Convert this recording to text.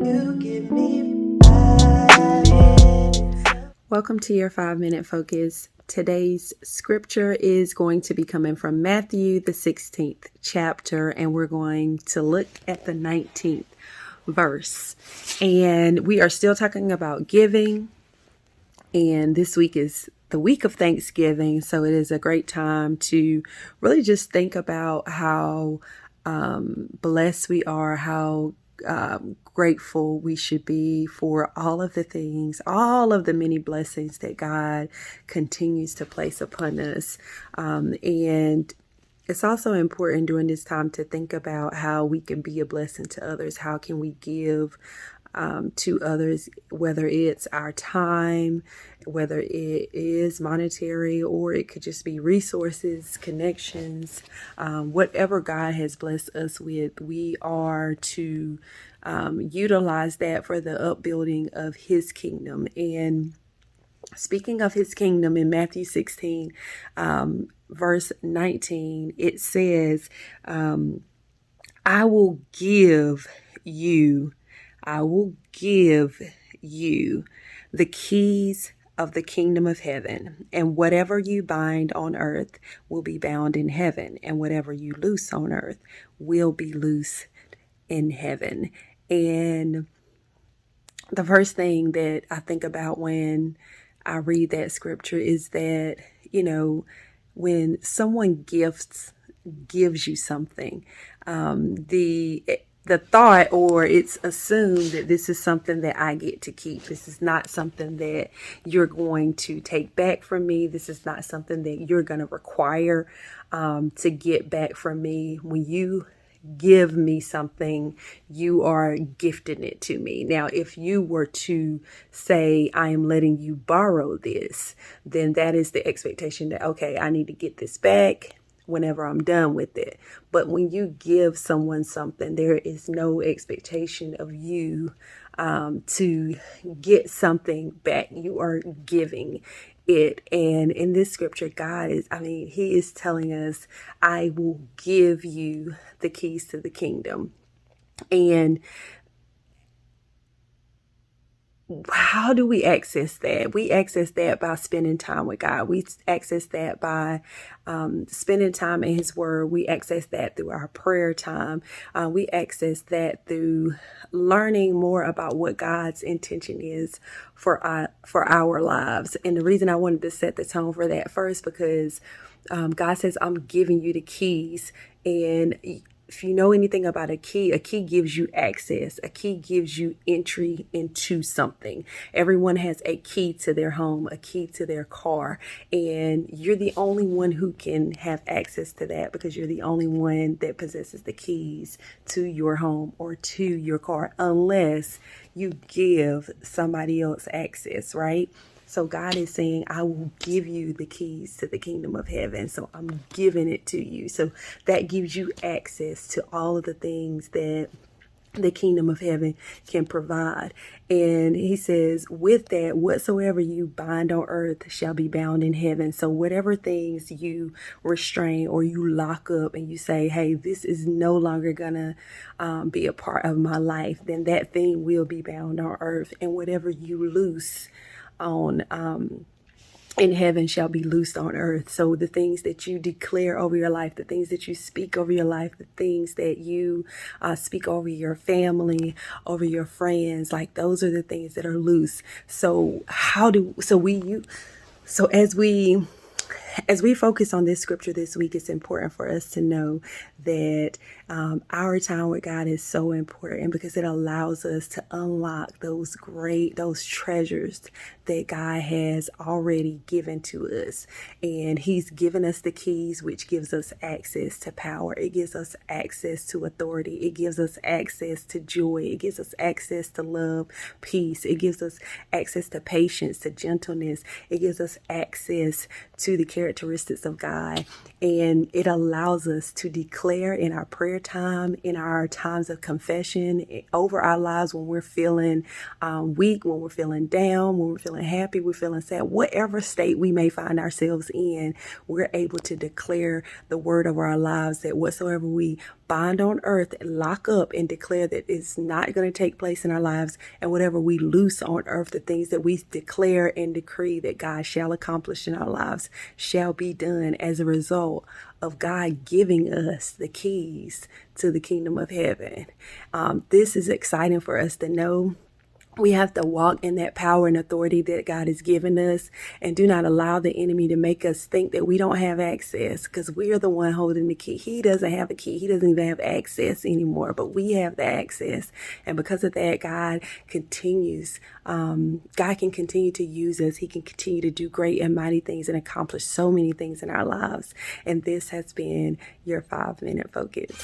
You give me 5 minutes. Welcome to your 5-minute focus. Today's scripture is going to be coming from Matthew, the 16th chapter, and we're going to look at the 19th verse. And we are still talking about giving, and this week is the week of Thanksgiving, so it is a great time to really just think about how blessed we are, how grateful we should be for all of the things, all of the many blessings that God continues to place upon us. And it's also important during this time to think about how we can be a blessing to others. How can we give to others, whether it's our time, whether it is monetary, or it could just be resources, connections, whatever God has blessed us with, we are to utilize that for the upbuilding of His kingdom. And speaking of His kingdom, in Matthew 16, verse 19, it says, I will give you the keys of the kingdom of heaven, and whatever you bind on earth will be bound in heaven, and whatever you loose on earth will be loosed in heaven. And the first thing that I think about when I read that scripture is that, when someone gives you something, the thought, or it's assumed that this is something that I get to keep. This is not something that you're going to take back from me. This is not something that you're going to require to get back from me. When you give me something, you are gifting it to me. Now, if you were to say, I am letting you borrow this, then that is the expectation that, okay, I need to get this back whenever I'm done with it. But when you give someone something, there is no expectation of you to get something back. You are giving it. And in this scripture, He is telling us, I will give you the keys to the kingdom. And how do we access that? We access that by spending time with God. We access that by spending time in His Word. We access that through our prayer time. We access that through learning more about what God's intention is for our lives. And the reason I wanted to set the tone for that first, because God says, I'm giving you the keys. And if you know anything about a key gives you access. A key gives you entry into something. Everyone has a key to their home, a key to their car, and you're the only one who can have access to that, because you're the only one that possesses the keys to your home or to your car, unless you give somebody else access, right? So God is saying, I will give you the keys to the kingdom of heaven. So I'm giving it to you. So that gives you access to all of the things that the kingdom of heaven can provide. And He says, with that, whatsoever you bind on earth shall be bound in heaven. So whatever things you restrain or you lock up and you say, hey, this is no longer gonna be a part of my life, then that thing will be bound on earth. And whatever you loose on in heaven shall be loosed on earth. So the things that you declare over your life, the things that you speak over your life, the things that you speak over your family, over your friends, like those are the things that are loose. So as we focus on this scripture this week, it's important for us to know that our time with God is so important, because it allows us to unlock those treasures that God has already given to us. And He's given us the keys, which gives us access to power. It gives us access to authority. It gives us access to joy. It gives us access to love, peace. It gives us access to patience, to gentleness. It gives us access to the characteristics of God. And it allows us to declare in our prayer time, in our times of confession, over our lives, when we're feeling weak, when we're feeling down, when we're feeling happy, we're feeling sad, whatever state we may find ourselves in, we're able to declare the word of our lives, that whatsoever we bind on earth, lock up, and declare that it's not going to take place in our lives. And whatever we loose on earth, the things that we declare and decree that God shall accomplish in our lives shall be done as a result of God giving us the keys to the kingdom of heaven. This is exciting for us to know. We have to walk in that power and authority that God has given us, and do not allow the enemy to make us think that we don't have access, because we are the one holding the key. He doesn't have a key. He doesn't even have access anymore, but we have the access. And because of that, God can continue to use us. He can continue to do great and mighty things and accomplish so many things in our lives. And this has been your 5-minute focus.